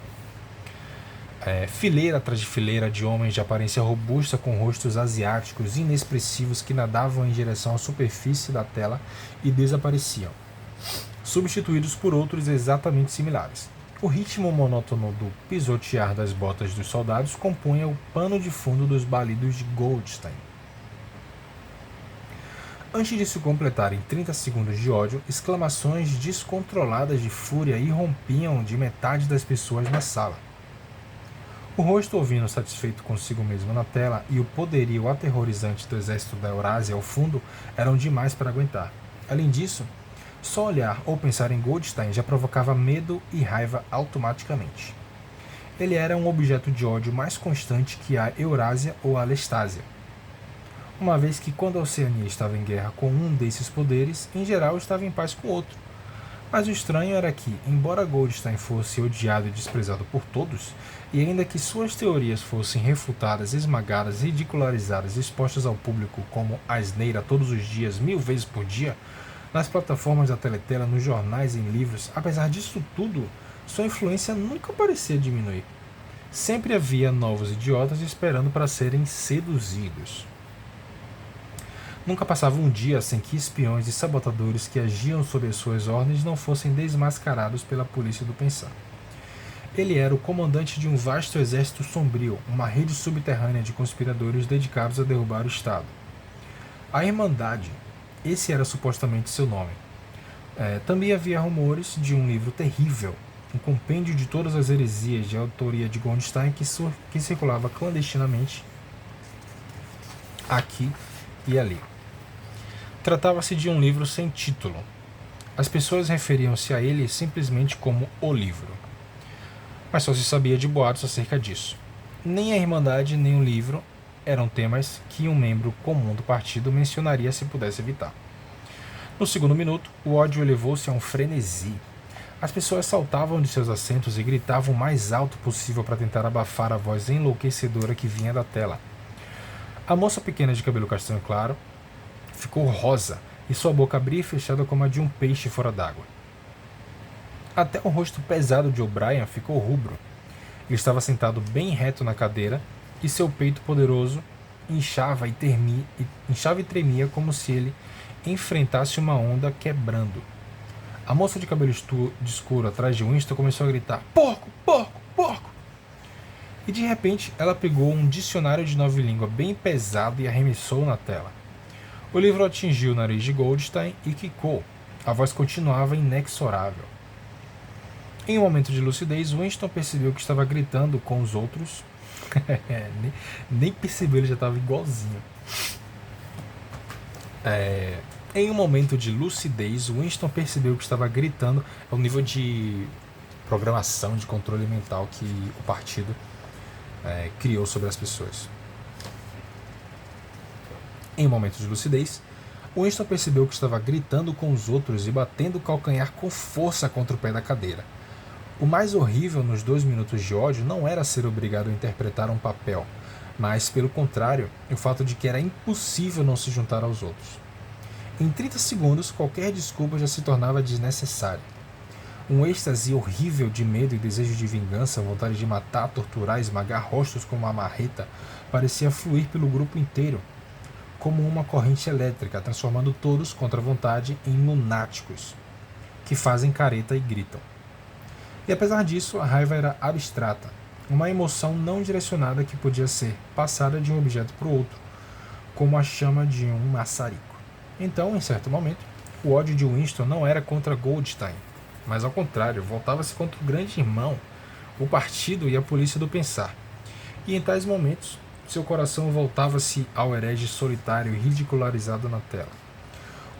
Fileira atrás de fileira de homens de aparência robusta com rostos asiáticos inexpressivos que nadavam em direção à superfície da tela e desapareciam, substituídos por outros exatamente similares. O ritmo monótono do pisotear das botas dos soldados compunha o pano de fundo dos balidos de Goldstein. Antes de se completarem 30 segundos de ódio, exclamações descontroladas de fúria irrompiam de metade das pessoas na sala. O rosto ovino satisfeito consigo mesmo na tela e o poderio aterrorizante do exército da Eurásia ao fundo eram demais para aguentar. Além disso, só olhar ou pensar em Goldstein já provocava medo e raiva automaticamente. Ele era um objeto de ódio mais constante que a Eurásia ou a Lestásia, uma vez que quando a Oceania estava em guerra com um desses poderes, em geral estava em paz com outro. Mas o estranho era que, embora Goldstein fosse odiado e desprezado por todos, e ainda que suas teorias fossem refutadas, esmagadas, ridicularizadas e expostas ao público como asneira todos os dias, 1000 vezes por dia, nas plataformas da teletela, nos jornais e em livros, apesar disso tudo, sua influência nunca parecia diminuir. Sempre havia novos idiotas esperando para serem seduzidos. Nunca passava um dia sem que espiões e sabotadores que agiam sob as suas ordens não fossem desmascarados pela polícia do pensar. Ele era o comandante de um vasto exército sombrio, uma rede subterrânea de conspiradores dedicados a derrubar o Estado. A Irmandade, esse era supostamente seu nome. Também havia rumores de um livro terrível, um compêndio de todas as heresias de autoria de Goldstein que circulava clandestinamente aqui e ali. Tratava-se de um livro sem título. As pessoas referiam-se a ele simplesmente como o livro. Mas só se sabia de boatos acerca disso. Nem a Irmandade nem o livro eram temas que um membro comum do partido mencionaria se pudesse evitar. No segundo minuto, o ódio elevou-se a um frenesi. As pessoas saltavam de seus assentos e gritavam o mais alto possível para tentar abafar a voz enlouquecedora que vinha da tela. A moça pequena de cabelo castanho claro ficou rosa e sua boca abria e fechada como a de um peixe fora d'água. Até o rosto pesado de O'Brien ficou rubro. Ele estava sentado bem reto na cadeira e seu peito poderoso inchava e tremia como se ele enfrentasse uma onda quebrando. A moça de cabelo escuro atrás de Winston começou a gritar: "Porco! Porco! Porco!" E de repente ela pegou um dicionário de nova língua bem pesado e arremessou na tela. O livro atingiu o nariz de Goldstein e quicou. A voz continuava inexorável. Em um momento de lucidez, Winston percebeu que estava gritando com os outros. Nem percebeu, ele já estava igualzinho. Em um momento de lucidez, Winston percebeu que estava gritando. É o nível de programação, de controle mental que o partido criou sobre as pessoas. Em um momento de lucidez, Winston percebeu que estava gritando com os outros e batendo o calcanhar com força contra o pé da cadeira. O mais horrível nos 2 minutos de ódio não era ser obrigado a interpretar um papel, mas, pelo contrário, o fato de que era impossível não se juntar aos outros. Em 30 segundos, qualquer desculpa já se tornava desnecessária. Um êxtase horrível de medo e desejo de vingança, vontade de matar, torturar, esmagar rostos com uma marreta, parecia fluir pelo grupo inteiro, como uma corrente elétrica, transformando todos, contra a vontade, em lunáticos. que fazem careta e gritam. E apesar disso, a raiva era abstrata, uma emoção não direcionada que podia ser passada de um objeto para o outro, como a chama de um maçarico. Então, em certo momento, o ódio de Winston não era contra Goldstein, mas ao contrário, voltava-se contra o grande irmão, o partido e a polícia do pensar. E em tais momentos, seu coração voltava-se ao herege solitário e ridicularizado na tela.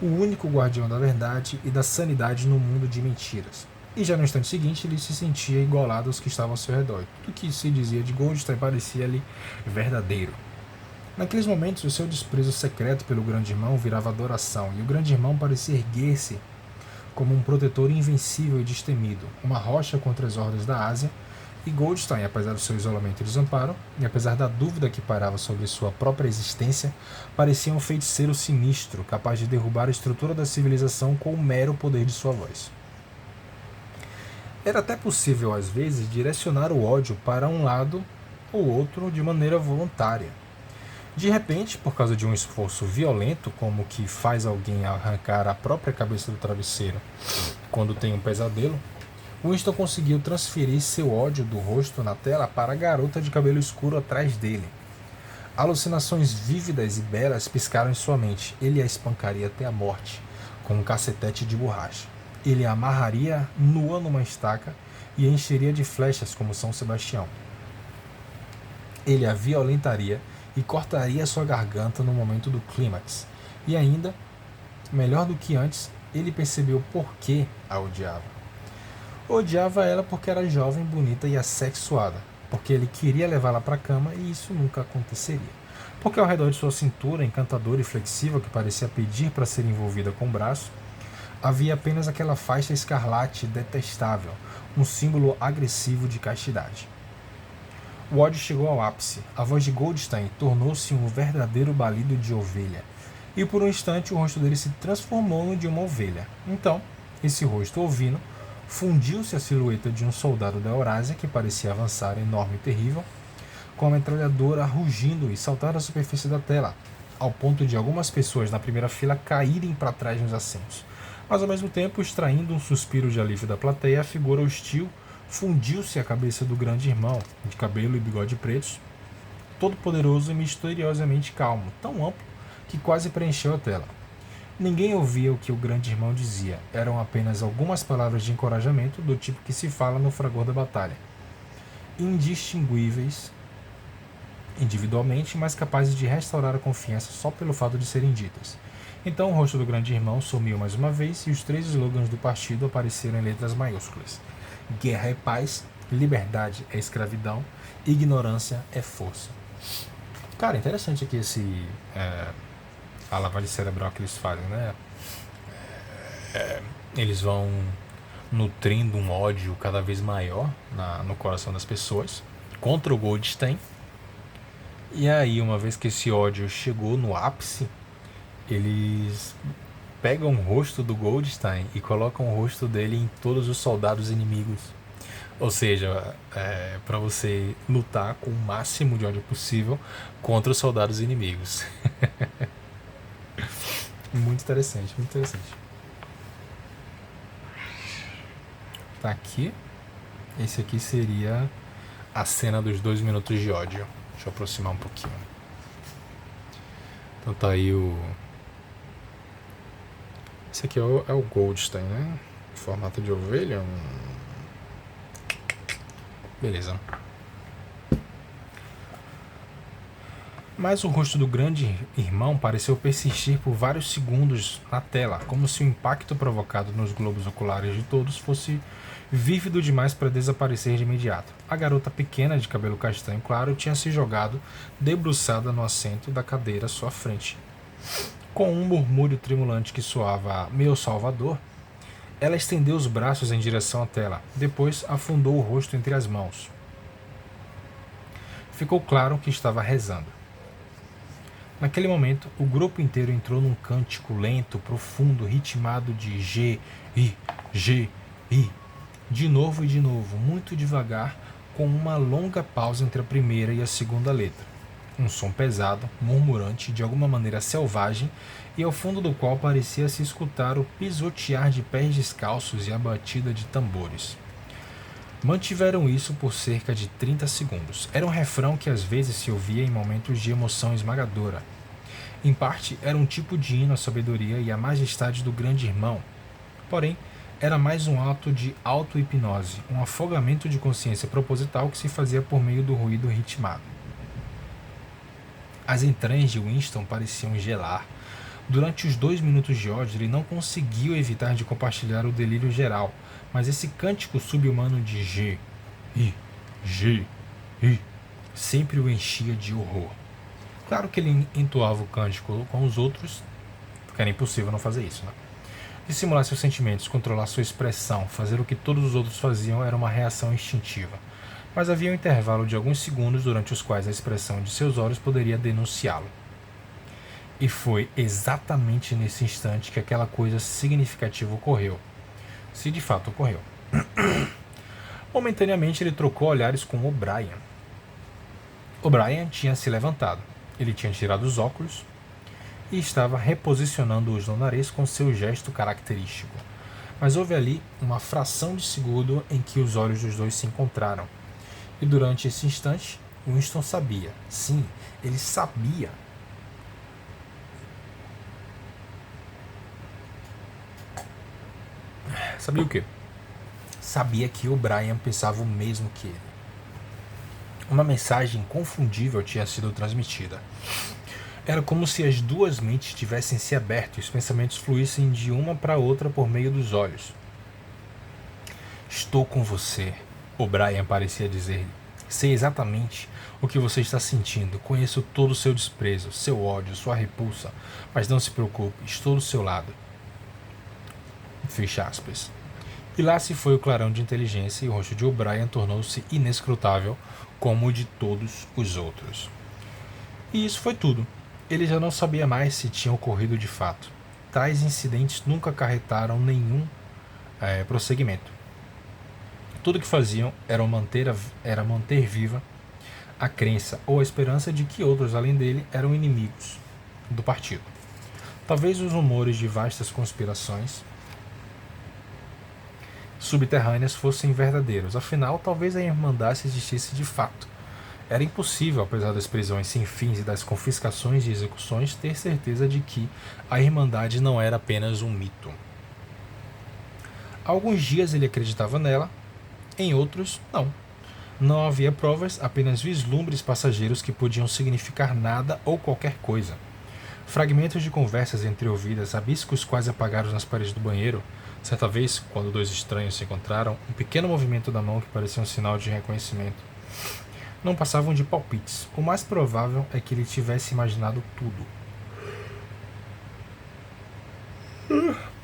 O único guardião da verdade e da sanidade no mundo de mentiras. E já no instante seguinte, ele se sentia igualado aos que estavam ao seu redor. Tudo que se dizia de Goldstein parecia-lhe verdadeiro. Naqueles momentos, o seu desprezo secreto pelo grande irmão virava adoração, e o grande irmão parecia erguer-se como um protetor invencível e destemido, uma rocha contra as hordas da Ásia, e Goldstein, apesar do seu isolamento e desamparo, e apesar da dúvida que pairava sobre sua própria existência, parecia um feiticeiro sinistro, capaz de derrubar a estrutura da civilização com o mero poder de sua voz. Era até possível, às vezes, direcionar o ódio para um lado ou outro de maneira voluntária. De repente, por causa de um esforço violento, como o que faz alguém arrancar a própria cabeça do travesseiro quando tem um pesadelo, Winston conseguiu transferir seu ódio do rosto na tela para a garota de cabelo escuro atrás dele. Alucinações vívidas e belas piscaram em sua mente. Ele a espancaria até a morte, com um cacetete de borracha. Ele a amarraria nua numa estaca e a encheria de flechas como São Sebastião. Ele a violentaria e cortaria sua garganta no momento do clímax. E ainda, melhor do que antes, ele percebeu por que a odiava. Odiava ela porque era jovem, bonita e assexuada, porque ele queria levá-la para a cama e isso nunca aconteceria. Porque ao redor de sua cintura, encantadora e flexível, que parecia pedir para ser envolvida com o braço, havia apenas aquela faixa escarlate detestável, um símbolo agressivo de castidade. O ódio chegou ao ápice. A voz de Goldstein tornou-se um verdadeiro balido de ovelha, e por um instante o rosto dele se transformou no de uma ovelha. Então, esse rosto ovino fundiu-se a silhueta de um soldado da Eurásia que parecia avançar enorme e terrível, com a metralhadora rugindo e saltar da superfície da tela, ao ponto de algumas pessoas na primeira fila caírem para trás nos assentos. Mas ao mesmo tempo, extraindo um suspiro de alívio da plateia, a figura hostil fundiu-se à cabeça do grande irmão, de cabelo e bigode pretos, todo poderoso e misteriosamente calmo, tão amplo que quase preencheu a tela. Ninguém ouvia o que o grande irmão dizia, eram apenas algumas palavras de encorajamento do tipo que se fala no fragor da batalha. Indistinguíveis individualmente, mas capazes de restaurar a confiança só pelo fato de serem ditas. Então o rosto do grande irmão sumiu mais uma vez e os 3 slogans do partido apareceram em letras maiúsculas. Guerra é paz, liberdade é escravidão, ignorância é força. Cara, interessante aqui a lavagem cerebral que eles fazem, né? Eles vão nutrindo um ódio cada vez maior no coração das pessoas contra o Goldstein. E aí, uma vez que esse ódio chegou no ápice, eles pegam o rosto do Goldstein e colocam o rosto dele em todos os soldados inimigos. Ou seja, para você lutar com o máximo de ódio possível contra os soldados inimigos. Muito interessante, muito interessante. Tá aqui. Esse aqui seria a cena dos 2 minutos de ódio. Deixa eu aproximar um pouquinho. Então tá aí o... Esse aqui é o Goldstein, né? Formato de ovelha. Beleza. Mas o rosto do grande irmão pareceu persistir por vários segundos na tela, como se o impacto provocado nos globos oculares de todos fosse vívido demais para desaparecer de imediato. A garota pequena de cabelo castanho claro tinha se jogado debruçada no assento da cadeira à sua frente. Com um murmúrio tremulante que soava "Meu Salvador", ela estendeu os braços em direção à tela. Depois afundou o rosto entre as mãos. Ficou claro que estava rezando. Naquele momento, o grupo inteiro entrou num cântico lento, profundo, ritmado de G, I, G, I. De novo e de novo, muito devagar, com uma longa pausa entre a primeira e a segunda letra. Um som pesado, murmurante, de alguma maneira selvagem, e ao fundo do qual parecia se escutar o pisotear de pés descalços e a batida de tambores. Mantiveram isso por cerca de 30 segundos. Era um refrão que às vezes se ouvia em momentos de emoção esmagadora. Em parte, era um tipo de hino à sabedoria e à majestade do grande irmão. Porém, era mais um ato de auto-hipnose, um afogamento de consciência proposital que se fazia por meio do ruído ritmado. As entranhas de Winston pareciam gelar. Durante os 2 minutos de ódio, ele não conseguiu evitar de compartilhar o delírio geral, mas esse cântico sub-humano de G, I, sempre o enchia de horror. Claro que ele entoava o cântico com os outros, porque era impossível não fazer isso, né? Dissimular seus sentimentos, controlar sua expressão, fazer o que todos os outros faziam era uma reação instintiva. Mas havia um intervalo de alguns segundos durante os quais a expressão de seus olhos poderia denunciá-lo. E foi exatamente nesse instante que aquela coisa significativa ocorreu. Se de fato ocorreu. Momentaneamente ele trocou olhares com O'Brien. O'Brien tinha se levantado. Ele tinha tirado os óculos e estava reposicionando-os no nariz com seu gesto característico. Mas houve ali uma fração de segundo em que os olhos dos dois se encontraram. E durante esse instante, Winston sabia. Sim, ele sabia. Sabia o quê? Sabia que O'Brien pensava o mesmo que ele. Uma mensagem inconfundível tinha sido transmitida. Era como se as duas mentes tivessem se aberto e os pensamentos fluíssem de uma para outra por meio dos olhos. Estou com você, O'Brien parecia dizer-lhe. Sei exatamente o que você está sentindo. Conheço todo o seu desprezo, seu ódio, sua repulsa. Mas não se preocupe, estou do seu lado. Fecha aspas. E lá se foi o clarão de inteligência e o rosto de O'Brien tornou-se inescrutável como o de todos os outros. E isso foi tudo. Ele já não sabia mais se tinha ocorrido de fato. Tais incidentes nunca acarretaram nenhum prosseguimento. Tudo o que faziam era manter viva a crença ou a esperança de que outros além dele eram inimigos do partido. Talvez os rumores de vastas conspirações subterrâneas fossem verdadeiros, afinal, talvez a Irmandade existisse de fato. Era impossível, apesar das prisões sem fins e das confiscações e execuções, ter certeza de que a Irmandade não era apenas um mito. Há alguns dias ele acreditava nela, em outros, não. Não havia provas, apenas vislumbres passageiros que podiam significar nada ou qualquer coisa. Fragmentos de conversas entreouvidas, rabiscos quase apagados nas paredes do banheiro. Certa vez, quando dois estranhos se encontraram, um pequeno movimento da mão que parecia um sinal de reconhecimento. Não passavam de palpites. O mais provável é que ele tivesse imaginado tudo.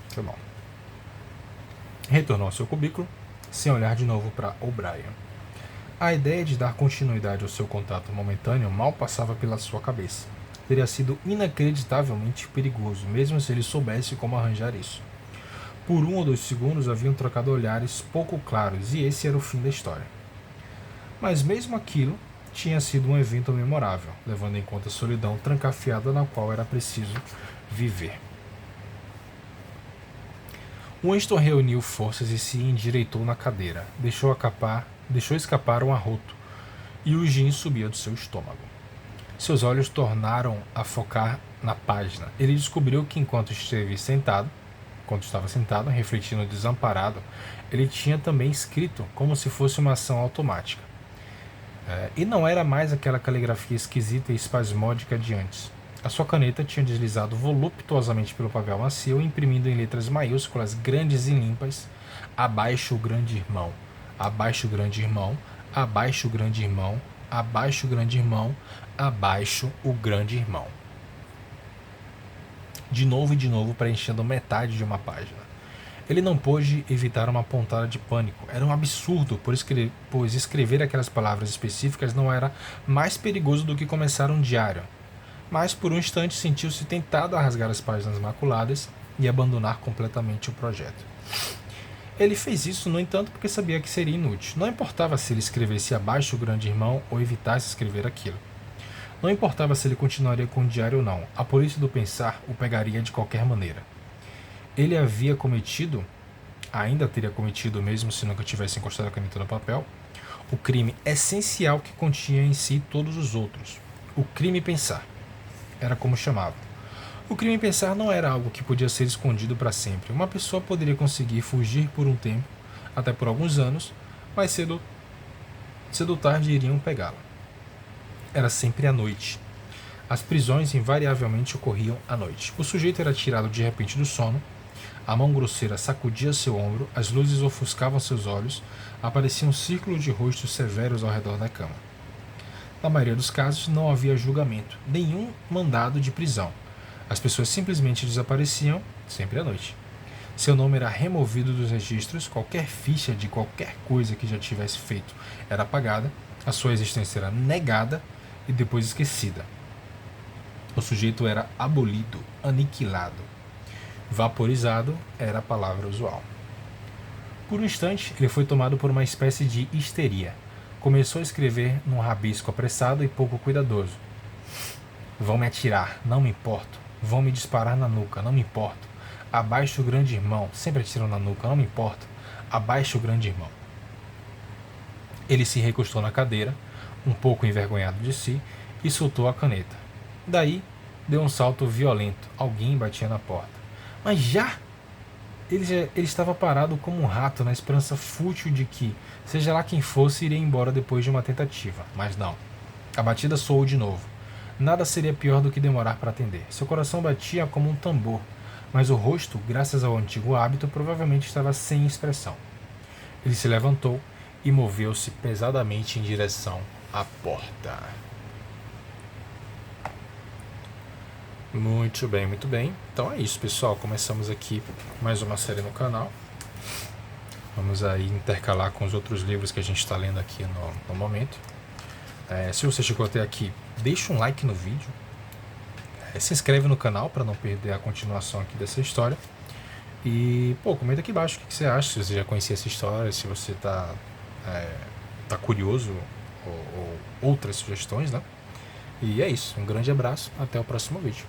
Foi mal. Retornou ao seu cubículo, sem olhar de novo para O'Brien. A ideia de dar continuidade ao seu contato momentâneo mal passava pela sua cabeça. Teria sido inacreditavelmente perigoso, mesmo se ele soubesse como arranjar isso. Por 1 ou 2 segundos haviam trocado olhares pouco claros e esse era o fim da história. Mas mesmo aquilo tinha sido um evento memorável, levando em conta a solidão trancafiada na qual era preciso viver. Winston reuniu forças e se endireitou na cadeira. Deixou escapar um arroto, e o gin subia do seu estômago. Seus olhos tornaram a focar na página. Ele descobriu que enquanto estava sentado, refletindo desamparado, ele tinha também escrito como se fosse uma ação automática. E não era mais aquela caligrafia esquisita e espasmódica de antes. A sua caneta tinha deslizado voluptuosamente pelo papel macio, imprimindo em letras maiúsculas, grandes e limpas, abaixo o grande irmão, abaixo o grande irmão, abaixo o grande irmão, abaixo o grande irmão, abaixo o grande irmão. De novo e de novo, preenchendo metade de uma página. Ele não pôde evitar uma pontada de pânico. Era um absurdo, pois escrever aquelas palavras específicas não era mais perigoso do que começar um diário. Mas por um instante sentiu-se tentado a rasgar as páginas maculadas e abandonar completamente o projeto. Ele fez isso, no entanto, porque sabia que seria inútil. Não importava se ele escrevesse abaixo o grande irmão ou evitasse escrever aquilo. Não importava se ele continuaria com o diário ou não, a polícia do pensar o pegaria de qualquer maneira. Ele ainda teria cometido, mesmo se nunca tivesse encostado a caneta no papel, o crime essencial que continha em si todos os outros. O crime pensar. Era como chamava. O crime pensar não era algo que podia ser escondido para sempre. Uma pessoa poderia conseguir fugir por um tempo, até por alguns anos, mas cedo ou tarde iriam pegá-la. Era sempre à noite. As prisões invariavelmente ocorriam à noite. O sujeito era tirado de repente do sono, a mão grosseira sacudia seu ombro, as luzes ofuscavam seus olhos, aparecia um círculo de rostos severos ao redor da cama. Na maioria dos casos, não havia julgamento, nenhum mandado de prisão. As pessoas simplesmente desapareciam, sempre à noite. Seu nome era removido dos registros, qualquer ficha de qualquer coisa que já tivesse feito era apagada, a sua existência era negada e depois esquecida. O sujeito era abolido, aniquilado. Vaporizado era a palavra usual. Por um instante, ele foi tomado por uma espécie de histeria. Começou a escrever num rabisco apressado e pouco cuidadoso. Vão me atirar, não me importo. Vão me disparar na nuca, não me importo. Abaixo o grande irmão, sempre atiram na nuca, não me importo. Abaixo o grande irmão. Ele se recostou na cadeira, um pouco envergonhado de si, e soltou a caneta. Daí, deu um salto violento. Alguém batia na porta. Mas já! Ele estava parado como um rato na esperança fútil de que, seja lá quem fosse, iria embora depois de uma tentativa. Mas não. A batida soou de novo. Nada seria pior do que demorar para atender. Seu coração batia como um tambor, mas o rosto, graças ao antigo hábito, provavelmente estava sem expressão. Ele se levantou e moveu-se pesadamente em direção à porta. Muito bem, muito bem. Então é isso, pessoal. Começamos aqui mais uma série no canal. Vamos aí intercalar com os outros livros que a gente está lendo aqui no momento. Se você chegou até aqui, deixa um like no vídeo. Se inscreve no canal para não perder a continuação aqui dessa história. E, comenta aqui embaixo o que você acha, se você já conhecia essa história, se você tá curioso ou outras sugestões, né? E é isso. Um grande abraço. Até o próximo vídeo.